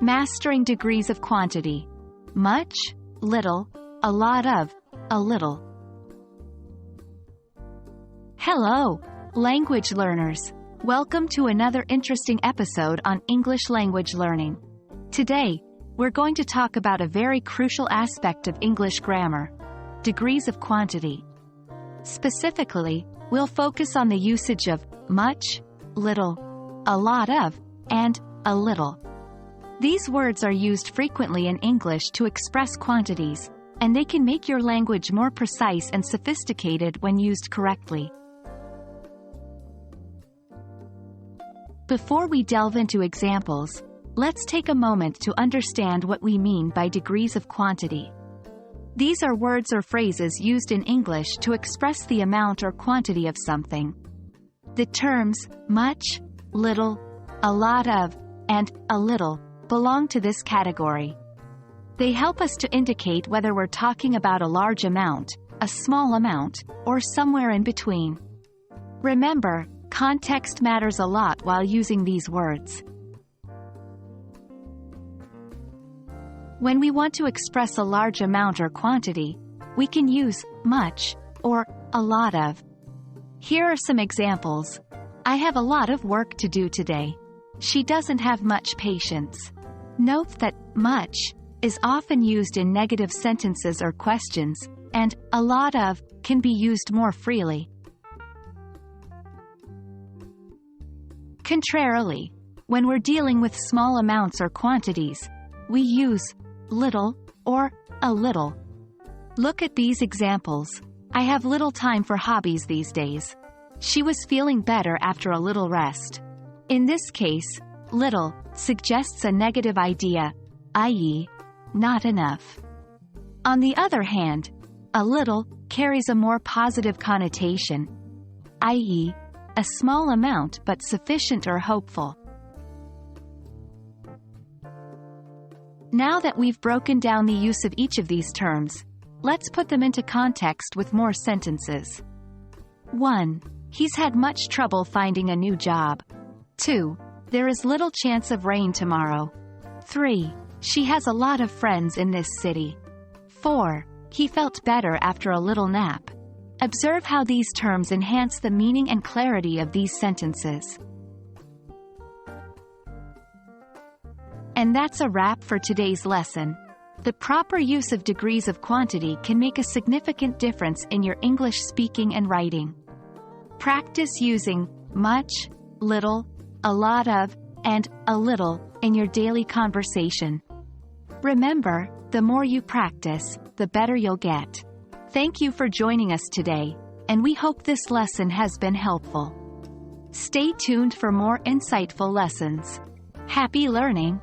Mastering degrees of quantity. Much, little, a lot of, a little. Hello, language learners. Welcome to another interesting episode on English language learning. Today, we're going to talk about a very crucial aspect of English grammar: degrees of quantity. Specifically, we'll focus on the usage of much, little, a lot of, and a little. These words are used frequently in English to express quantities, and they can make your language more precise and sophisticated when used correctly. Before we delve into examples, let's take a moment to understand what we mean by degrees of quantity. These are words or phrases used in English to express the amount or quantity of something. The terms much, little, a lot of, and a little belong to this category. They help us to indicate whether we're talking about a large amount, a small amount, or somewhere in between. Remember, context matters a lot while using these words. When we want to express a large amount or quantity, we can use much or a lot of. Here are some examples. I have a lot of work to do today. She doesn't have much patience. Note that much is often used in negative sentences or questions, and a lot of can be used more freely. Contrarily, when we're dealing with small amounts or quantities, we use little or a little. Look at these examples. I have little time for hobbies these days. She was feeling better after a little rest. In this case, little suggests a negative idea, i.e., not enough. On the other hand, a little carries a more positive connotation, i.e., a small amount but sufficient or hopeful. Now that we've broken down the use of each of these terms, let's put them into context with more sentences. 1. He's had much trouble finding a new job. 2. There is little chance of rain tomorrow. 3. She has a lot of friends in this city. 4. He felt better after a little nap. Observe how these terms enhance the meaning and clarity of these sentences. And that's a wrap for today's lesson. The proper use of degrees of quantity can make a significant difference in your English speaking and writing. Practice using much, little, a lot of, and a little in your daily conversation. Remember, the more you practice, the better you'll get. Thank you for joining us today, and we hope this lesson has been helpful. Stay tuned for more insightful lessons. Happy learning!